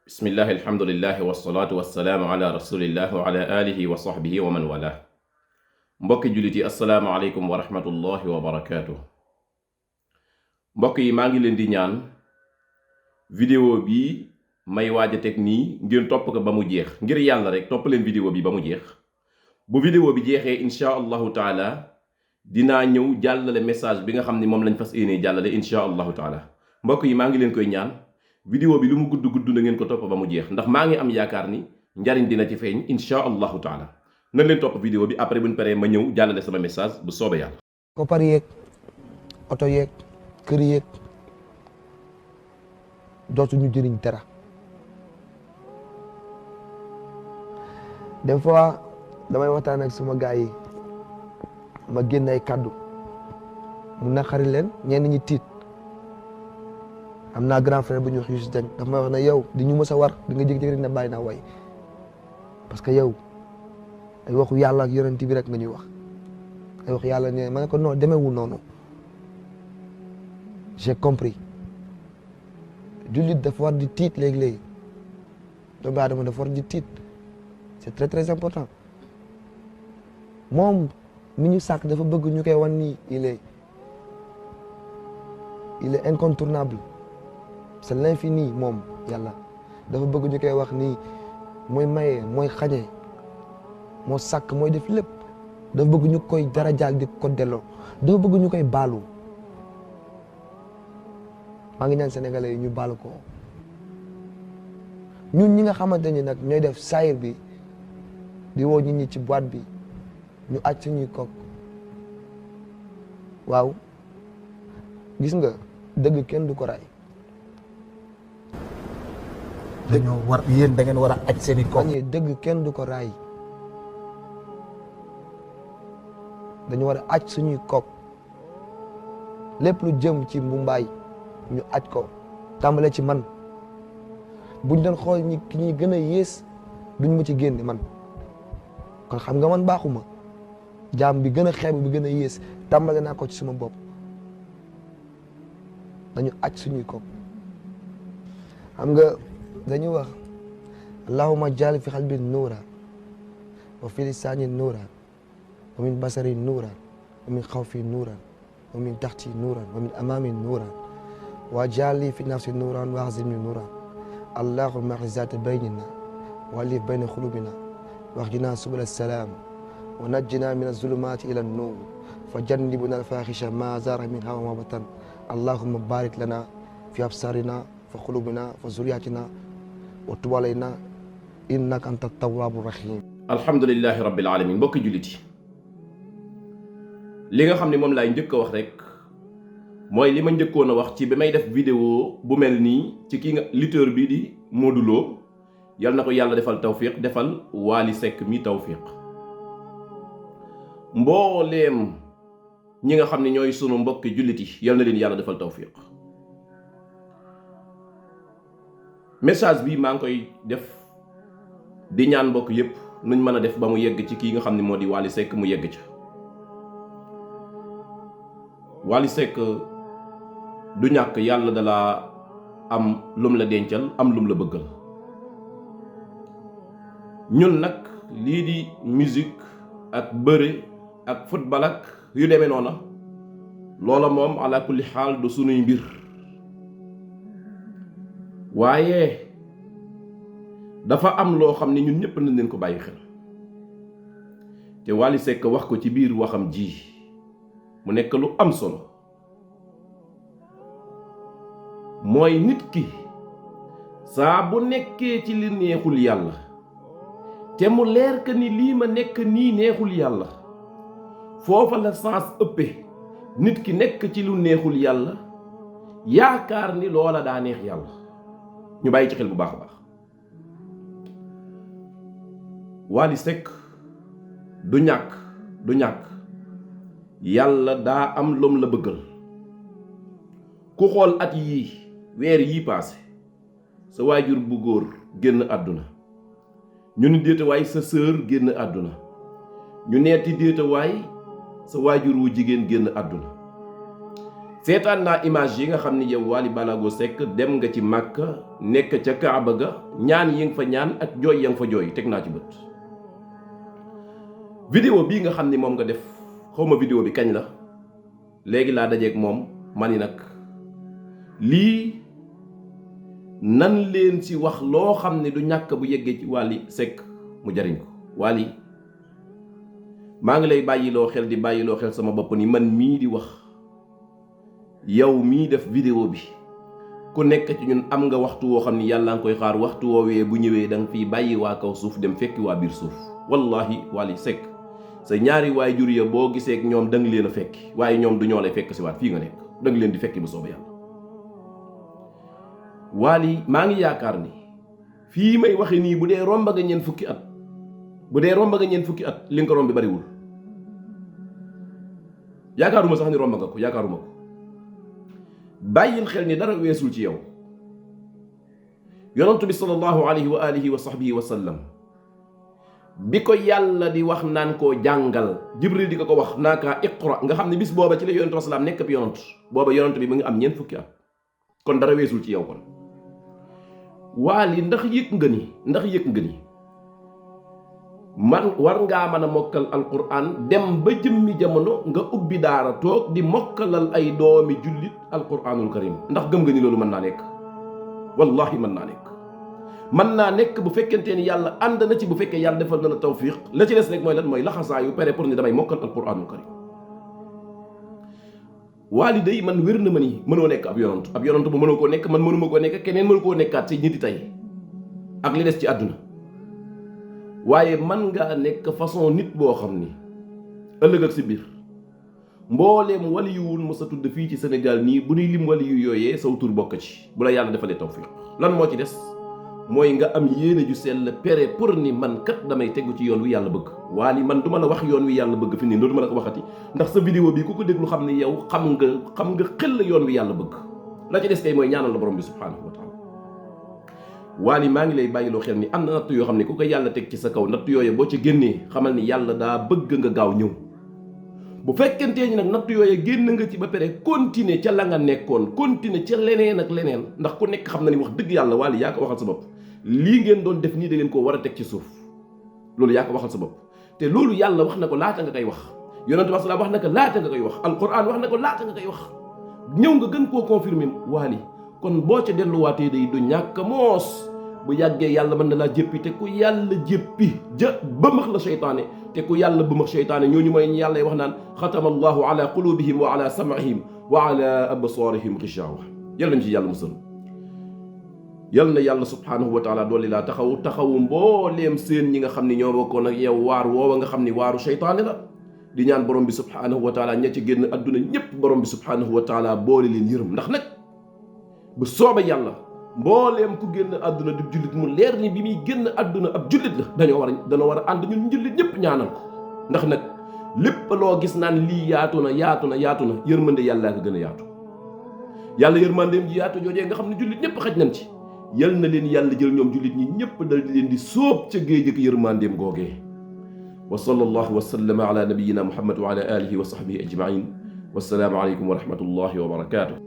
bismillahi alhamdulillahi wasalaatu wasalaamu ala rasulillah wa ala alihi wa sahbihi wa man wala mbokki jullit yi assalaamu aleykum wa rahmatullahi wa barakaatu. mbokk yi maa ngi leen di ñaan vidéo bi may waaj a teg nii ngeen topp ko ba mu jeex ngir yàlla rek topp leen vidéo bi ba mu jeex. bu vidéo bi jeexee insha allahu taala dinaa ñëw jàllale message bi nga xam ni moom lañ fas yéene jàllale insha allahu taala. mbokk yi maa ngi leen koy ñaan vidéo bi lu mu gudd na ngeen ko topp ba mu jeex ndax maa ngi am yaakaar ni njariñ dina ci feeñ insha allahu taala. na leen topp vidéo bi après buñ paree ma ñëw jàllale sama message bu soobee yàlla. koppar yeeg oto yeeg kër yeeg dootuñu jëriñ dara. des fois damay waxtaan ak suma gars yi ma génn ay kàddu mu naqari leen ñenn ñi tiit. am naa grand frère bu ñu wax Youssou Dieng dafa may wax ne yow di ñu mës a war di nga jékki-jékki rek ne bàyyi naa way parce que yow ay waxu yàlla ak yonent bi rek nga ñuy wax ay waxu yàlla ne ma ne ko non demeewul noonu j'ai compris jullit dafa war di tiit léegi-léegi doomu aadama dafa war di tiit c'est très très important moom mi ñu sàkk dafa bëgg ñu koy wan nii il est incontournable c'est l'infini moom yàlla dafa bëgg ñu koy wax nii mooy maye mooy xañe moo sàkk mooy def lépp dafa bëgg ñu koy darajaal di ko delloo dafa bëgg ñu koy baalu maa ngi ñaan sénégalais yi ñu baalu ko ñun ñi nga xamante ni nag ñooy def saayir bi di woo nit ñi ci boîte bi ñu aj suñuy kook waaw gis nga dëgg kenn du ko ray dañoo war yéen da ngeen war a aj seen i kook. dëgg kenn du ko raay dañu war a aj suñuy kook lépp lu jëm ci mbumbaay ñu aj ko tàmbale ci man buñ doon xool ñi ki ñuy gën a yées duñ ma ci génne man kon xam nga man baaxuma jaam bi gën a xeebu bi gën a yées tàmbale naa ko ci suma bopp dañu aj suñuy kook xam nga dañu wax allahumma jaal fi qalbi nuura wa fi lisaani nuura wa min basari nuura wa min xawfi nuura wa min taxti nuura wa min amaami nuura wa jaal li fi nafsi nuura wa axzimni nuura allahumma axri zaata baynina wa alif bayna xulubina واهدنا سبل السلام ونجنا من الظلمات إلى النور فجنبنا الفاحش ما زار منها وما بطن اللهم بارك لنا في أبصارنا وقلوبنا وذرياتنا وتب علينا إنك أنت التواب الرحيم. alhamdulillahi rabbil alamin mbokki jullit yi li nga xam ne moom laay njëkk a wax rek mooy li ma njëkkoon a wax ci bi may def vidéo bu mel nii ci kii nga lutteur bii di Modou Lo yal na ko yàlla defal tawfiq defal Wally Seck mi tawfiq mbooleem ñi nga xam ne ñooy sunu mbokki jullit yi yal na leen yàlla defal tawfiq. message bi maa ngi koy def di ñaan mbokk yépp nuñ mën a def ba mu yegg ci kii nga xam ne moo di Wally Seck mu yegg ca. Wally Seck du ñàkk yàlla dala am lum la dencal am lum la bëggal. ñun nag lii di musique ak bëre ak football ak yu demee noona loola moom ala kulli xaal du sunuy mbir waaye dafa am loo xam ne ñun ñëpp nañ leen ko bàyyi xel te Wally Seck wax ko ci biir waxam ji mu nekk lu am solo mooy nit ki saa bu nekkee ci li neexul yàlla te mu leer ka ni lii ma nekk nii neexul yàlla foofa la sens ëppe nit ki nekk ci lu neexul yàlla yaakaar ni loola daa neex yàlla ñu bàyyi ci xel bu baax a baax. Wally Seck du ñàkk yàlla daa am lum la bëggal ku xool at yii weer yii paase sa waajur bu góor génn àdduna ñu ni déetawaay sa sœur génn àdduna ñu neeti déetawaay sa waajur wu jigéen génn àdduna seetaan naa image yi nga xam ni yow Wally Ballago Seck dem nga ci Màkka nekk ca Kaaba ga ñaan yi nga fa ñaan ak jooy ya nga fa jooy teg naa ci bët. vidéo bii nga xam ni moom nga def xawma vidéo bi kañ la léegi laa dajeeg moom ma ni nag lii nan leen ci wax loo xam ne du ñàkk bu yeggee ci Wally Seck mu jariñ ko. Wally maa ngi lay bàyyiloo xel di bàyyiloo xel sama bopp ni man mii di wax yow mii def vidéo bi ku nekk ci ñun am nga waxtu woo xam ni yàlla nga koy xaar waxtu woowee bu ñëwee da nga fiy bàyyi waa kaw suuf dem fekki waa biir suuf. wallahi Wally Seck sa ñaari waajur ya boo gisee ak ñoom da nga leen a fekki waaye ñoom du ñoo lay fekk si waat fii nga nekk da nga leen di fekki bu soobee yàlla. Wally maa ngi yaakaar ni fii may waxe nii bu dee romba nga ñeent fukki at li nga ko romb bi bariwul. yaakaaruma sax ni romb nga ko yaakaaruma ko. bàyyil xel ni dara weesul ci yow. yonantu bi sallallahu alayhi wa alihi wa sahbihi wa sallam bi ko yàlla di wax naan koo jàngal jibril di ko wax naa kaa iqra nga xam ne bis booba ci la yonantu wasalaam nekk bi yonant booba yonant bi mu ngi am ñeent fukki at kon dara weesul ci yow kon. Wally ndax yëg nga ni man war ngaa mën a mokkal alquran dem ba jëmmi jamono nga ubbi daara toog di mokkalal ay doomi jullit alquranul karim ndax gëm nga ni loolu mën naa nekk. wallahi mën naa nekk bu fekkente ni yàlla ànd na ci bu fekkee yàlla defal na la tawfiq la ci des rek mooy lan mooy laxasaayu pare pour ni damay mokkal alquranul karim. Wally day man wér na ma ni mënoo nekk ab yonant bu mënoo koo nekk man mënuma koo nekk keneen mënu koo nekkaat ci ñitti tey ak li des ci àdduna. waaye man ngaa nekk façon nit boo xam ni ëllëg ak si biir mbooleem waliyuwul mos a tudd fii ci Sénégal nii bu ñuy lim waliyu yooyee saw tur bokk ci bu la yàlla defalee tawfiq lan moo ci des mooy nga am yéene ju sell pere pour ni man kat damay tegu ci yoon wi yàlla bëgg. Wally man du ma la wax yoon wi yàlla bëgg fi nii loolu ma la ko waxati ndax sa vidéo bi ku ko déglu xam ni yow xam nga xel yoon wi yàlla bëgg la ci des kay mooy ñaanal la borom bi subhanahu wa taala. Wally maa ngi lay bàyyiloo xel ni am na natt yoo xam ne ku ko yàlla teg ci sa kaw natt yooye boo ci génnee xamal ni yàlla daa bëgg nga gaaw ñëw. bu fekkentee ni nag natt yooye génn nga ci ba pare continuer ca la nga nekkoon continuer ca leneen ak leneen ndax ku nekk xam na ni wax dëgg yàlla Wally yaa ko waxal sa bopp lii ngeen doon def nii da ngeen koo war a teg ci suuf loolu yaa ko waxal sa bopp te loolu yàlla wax na ko laata nga koy wax yonent bi wax na ko laata nga koy wax alquran wax na ko laata nga koy wax ñëw nga gën koo confirmer Wally kon boo ca delluwaatee day du ñàkk moos bu yàggee yàlla mën na laa jéppi te ku yàlla jéppi bëmax la seytaane te ku yàlla bëmax seytaane ñooñu mooy ñu yàlla wax naan xatama allahu ala qulubihim wa ala sam'ihim wa ala absarihim gishawa yàlla nañ ci yàlla musal. yal na yàlla subhanahu wa taala dooli laa taxawu mbooleem seen ñi nga xam ni ñoo bokkoon ak yow waar woowa nga xam ni waaru seytaane la di ñaan borom bi subhanahu wa taala ña ci génn adduna ñëpp borom bi subhanahu wa taala boole leen yërëm ndax nag bu sooba yàlla mbooleem ku génn àdduna di jullit mu leer ni bi muy génn àdduna ab jullit la dañoo war a ànd ñun jullit ñëpp ñaanal ko ndax nag lépp loo gis naan lii yaatu na yërmande yàllaa ko gën a yaatu yàlla yërmandeem ji yaatu joojee nga xam ne jullit ñëpp xaj nañ ci yal na leen yàlla jël ñoom jullit ñi ñëpp dal di leen di sóob ca géej ak yërmandeem googee wa sallallahu wa sallama ala nabiyyina muhammad wa ala alihi wa sahbihi ajmain wassalaamu aleykum wa rahmatullahi wa barakatuh